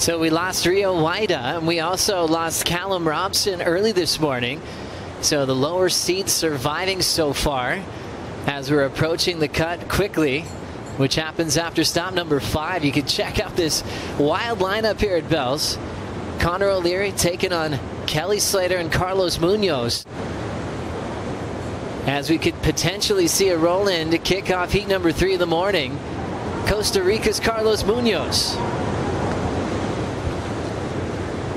So we lost Rio Waida, and we also lost Callum Robson early this morning. So the lower seeds surviving so far as we're approaching the cut quickly, which happens after stop number 5. You can check out this wild lineup here at Bell's. Connor O'Leary taking on Kelly Slater and Carlos Munoz, as we could potentially see a roll-in to kick off heat number 3 of the morning. Costa Rica's Carlos Munoz.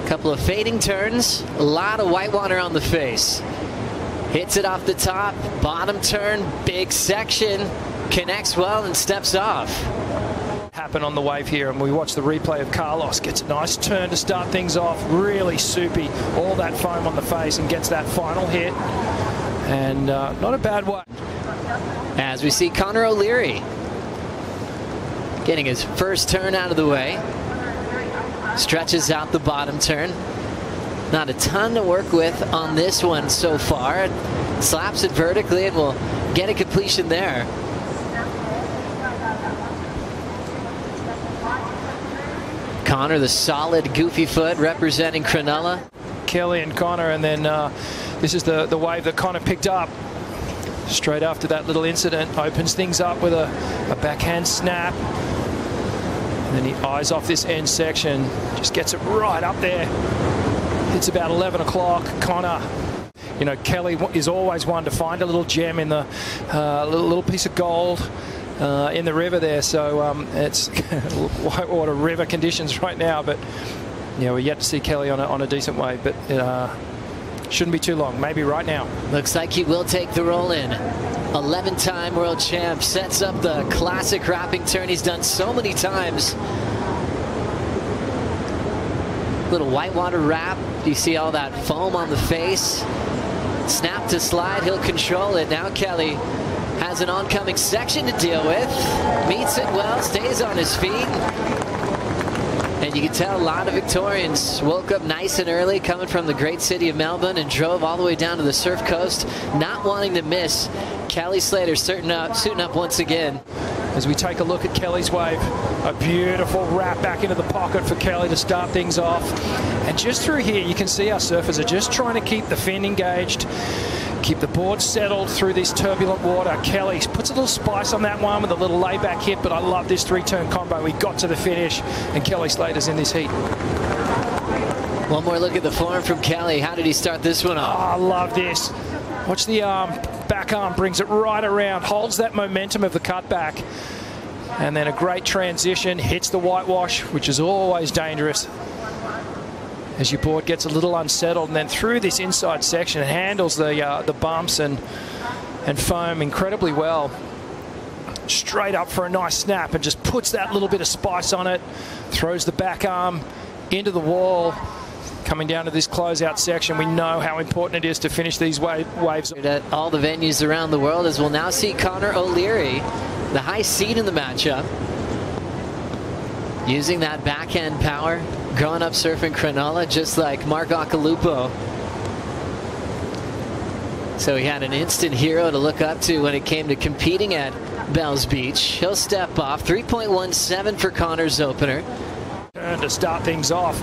Couple of fading turns, a lot of whitewater on the face. Hits it off the top, bottom turn, big section, connects well and steps off. Happen on the wave here, and we watch the replay of Carlos. Gets a nice turn to start things off, really soupy, all that foam on the face, and gets that final hit. And not a bad one. As we see Connor O'Leary getting his first turn out of the way. Stretches out the bottom turn. Not a ton to work with on this one so far. Slaps it vertically and will get a completion there. Connor, the solid goofy foot representing Cronulla. Kelly and Connor, and then this is the wave that Connor picked up straight after that little incident. Opens things up with a backhand snap. And then he eyes off this end section, just gets it right up there. It's about 11 o'clock. Connor, you know, Kelly is always one to find a little gem in the little piece of gold in the river there. So it's whitewater river conditions right now, but yeah, we're yet to see Kelly on a decent wave, but it shouldn't be too long. Maybe right now. Looks like he will take the roll in. 11-time world champ, sets up the classic wrapping turn he's done so many times. Little whitewater wrap. You see all that foam on the face. Snap to slide, he'll control it. Now Kelly has an oncoming section to deal with. Meets it well, stays on his feet. And you can tell a lot of Victorians woke up nice and early, coming from the great city of Melbourne, and drove all the way down to the Surf Coast, not wanting to miss Kelly Slater suiting up once again. As we take a look at Kelly's wave, a beautiful wrap back into the pocket for Kelly to start things off. And just through here, you can see our surfers are just trying to keep the fin engaged, keep the board settled through this turbulent water. Kelly puts a little spice on that one with a little layback hit, but I love this 3-turn combo. We got to the finish, and Kelly Slater's in this heat. One more look at the form from Kelly. How did he start this one off? Oh, I love this. Watch the arm, back arm, brings it right around, holds that momentum of the cutback, and then a great transition, hits the whitewash, which is always dangerous as your board gets a little unsettled, and then through this inside section, it handles the bumps and foam incredibly well. Straight up for a nice snap, and just puts that little bit of spice on it, throws the back arm into the wall. Coming down to this closeout section, we know how important it is to finish these waves. At all the venues around the world, as we'll now see Connor O'Leary, the high seed in the matchup, using that backhand power, growing up surfing Cronulla, just like Mark Occhilupo. So he had an instant hero to look up to when it came to competing at Bells Beach. He'll step off. 3.17 for Connor's opener. Turn to start things off.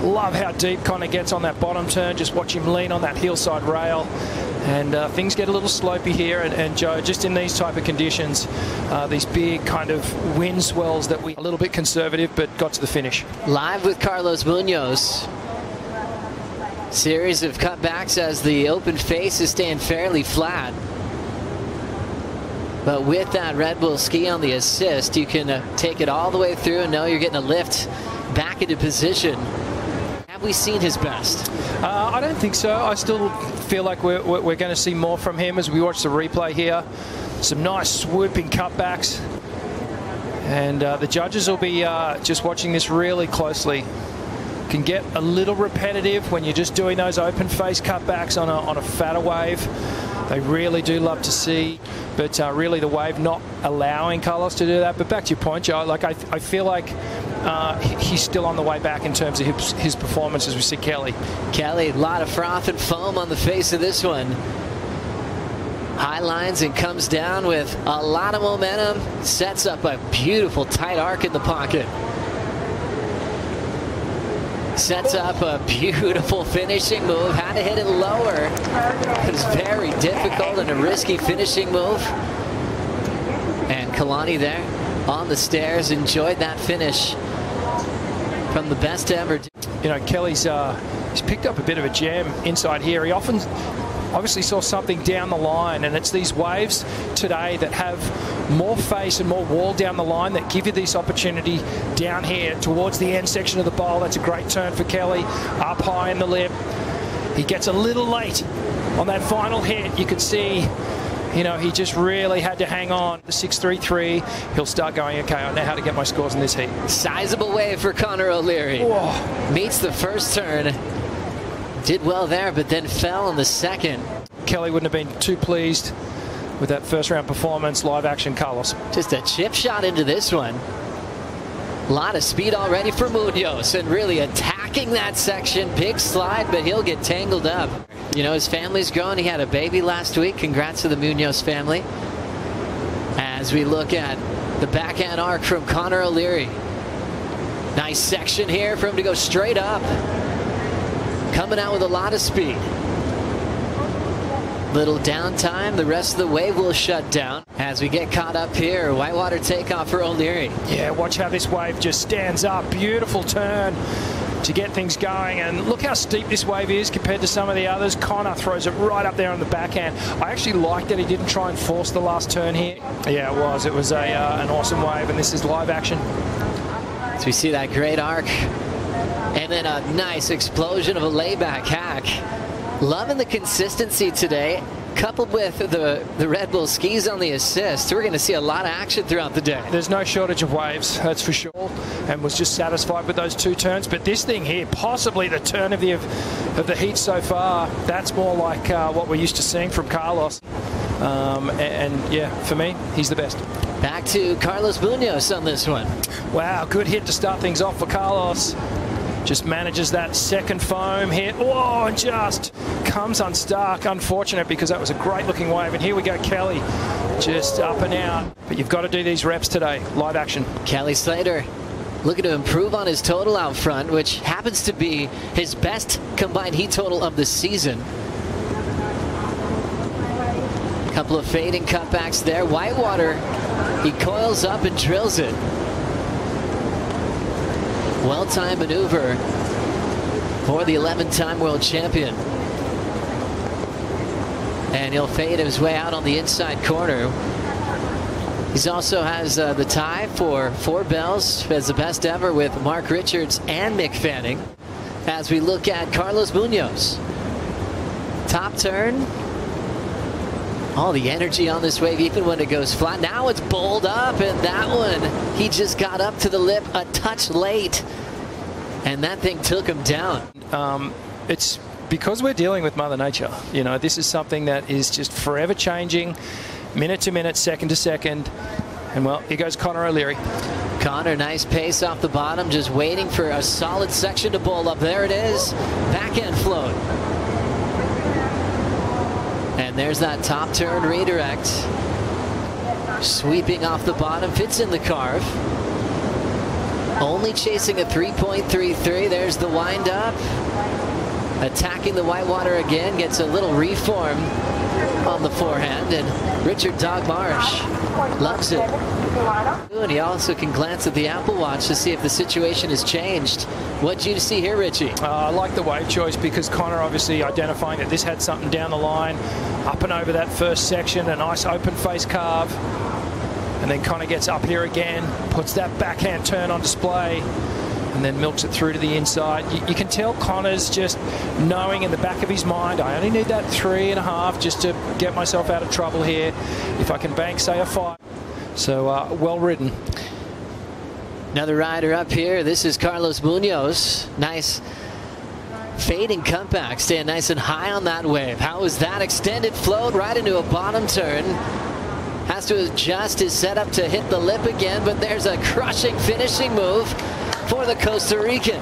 Love how deep Connor gets on that bottom turn. Just watch him lean on that hillside rail. And things get a little slopey here. And Joe, just in these type of conditions, these big kind of wind swells that we a little bit conservative, but got to the finish. Live with Carlos Munoz. Series of cutbacks as the open face is staying fairly flat. But with that Red Bull ski on the assist, you can take it all the way through and know you're getting a lift back into position. Have we seen his best? I don't think so. I still feel like we're going to see more from him as we watch the replay here. Some nice swooping cutbacks. And the judges will be just watching this really closely. Can get a little repetitive when you're just doing those open face cutbacks on a fatter wave. They really do love to see, but really the wave not allowing Carlos to do that. But back to your point, Joe, like I feel like he's still on the way back in terms of his performance as we see Kelly. Kelly, a lot of froth and foam on the face of this one. High lines and comes down with a lot of momentum. Sets up a beautiful tight arc in the pocket. Sets up a beautiful finishing move. Had to hit it lower. It was very difficult and a risky finishing move. And Kalani there on the stairs enjoyed that finish from the best ever. You know, Kelly's he's picked up a bit of a gem inside here. He obviously saw something down the line, and it's these waves today that have more face and more wall down the line that give you this opportunity down here towards the end section of the bowl. That's a great turn for Kelly, up high in the lip. He gets a little late on that final hit. You can see, you know, he just really had to hang on. The 6-3-3, he'll start going, okay, I know how to get my scores in this heat. Sizable wave for Connor O'Leary. Whoa. Meets the first turn. Did well there, but then fell in the second. Kelly wouldn't have been too pleased with that first round performance. Live action, Carlos. Just a chip shot into this one. A lot of speed already for Munoz and really attacking that section. Big slide, but he'll get tangled up. You know, his family's grown. He had a baby last week. Congrats to the Munoz family. As we look at the backhand arc from Connor O'Leary. Nice section here for him to go straight up. Coming out with a lot of speed. Little downtime. The rest of the wave will shut down as we get caught up here. Whitewater takeoff for O'Leary. Yeah, watch how this wave just stands up. Beautiful turn to get things going, and look how steep this wave is compared to some of the others. Connor throws it right up there on the backhand. I actually like that he didn't try and force the last turn here. Yeah, it was an awesome wave, and this is live action. So we see that great arc and then a nice explosion of a layback hack. Loving the consistency today, coupled with the Red Bull skis on the assist. We're going to see a lot of action throughout the day. There's no shortage of waves, that's for sure, and was just satisfied with those two turns. But this thing here, possibly the turn of the heat so far, that's more like what we're used to seeing from Carlos. And yeah, for me, he's the best. Back to Carlos Munoz on this one. Wow, good hit to start things off for Carlos. Just manages that second foam hit. Whoa, and just comes unstuck. Unfortunate, because that was a great looking wave. And here we go, Kelly, just up and out. But you've got to do these reps today. Live action. Kelly Slater looking to improve on his total out front, which happens to be his best combined heat total of the season. A couple of fading cutbacks there. Whitewater, he coils up and drills it. Well-timed maneuver for the 11-time world champion. And he'll fade his way out on the inside corner. He also has the tie for 4 bells as the best ever with Mark Richards and Mick Fanning. As we look at Carlos Munoz. Top turn. All the energy on this wave, even when it goes flat. Now it's bowled up, and that one, he just got up to the lip a touch late, and that thing took him down. It's because we're dealing with Mother Nature. You know, this is something that is just forever changing, minute to minute, second to second. And well, here goes Connor O'Leary. Connor, nice pace off the bottom, just waiting for a solid section to bowl up. There it is, backhand float. And there's that top turn redirect. Sweeping off the bottom, fits in the carve. Only chasing a 3.33. There's the wind up. Attacking the Whitewater again, gets a little reform on the forehand, and Richard Dog Marsh loves it. And he also can glance at the Apple Watch to see if the situation has changed. What'd you see here, Richie? I like the wave choice, because Connor obviously identifying that this had something down the line, up and over that first section, a nice open face carve, and then Connor gets up here again, puts that backhand turn on display, and then milks it through to the inside. You can tell Connor's just knowing in the back of his mind, I only need that 3.5 just to get myself out of trouble here. If I can bank, say, a 5. So well ridden. Another rider up here. This is Carlos Munoz. Nice fading comeback, staying nice and high on that wave. How was that extended float right into a bottom turn? Has to adjust his setup to hit the lip again, but there's a crushing finishing move for the Costa Rican.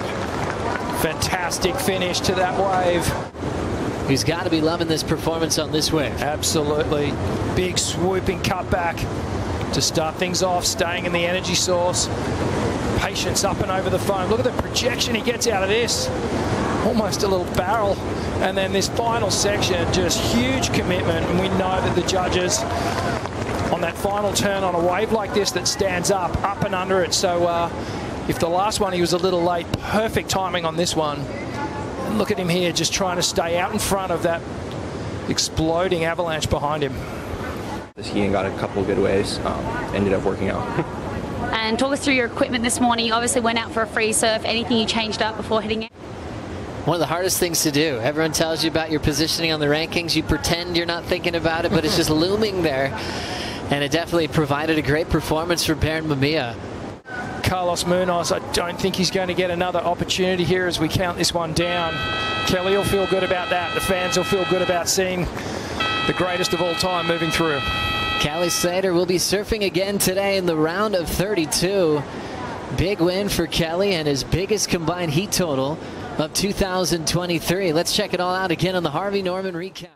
Fantastic finish to that wave. He's got to be loving this performance on this wave. Absolutely. Big swooping cutback to start things off, staying in the energy source. patience up and over the foam. Look at the projection he gets out of this. Almost a little barrel. And then this final section, just huge commitment. And we know that the judges on that final turn on a wave like this that stands up and under it. So if the last one he was a little late, perfect timing on this one. And look at him here, just trying to stay out in front of that exploding avalanche behind him. He got a couple of good waves, ended up working out. And talk us through your equipment this morning. You obviously went out for a free surf. Anything you changed up before heading out? One of the hardest things to do. Everyone tells you about your positioning on the rankings. You pretend you're not thinking about it, but it's just looming there. And it definitely provided a great performance for Baron Mamiya. Carlos Munoz, I don't think he's going to get another opportunity here as we count this one down. Kelly will feel good about that. The fans will feel good about seeing the greatest of all time moving through. Kelly Slater will be surfing again today in the round of 32. Big win for Kelly and his biggest combined heat total of 2023. Let's check it all out again on the Harvey Norman recap.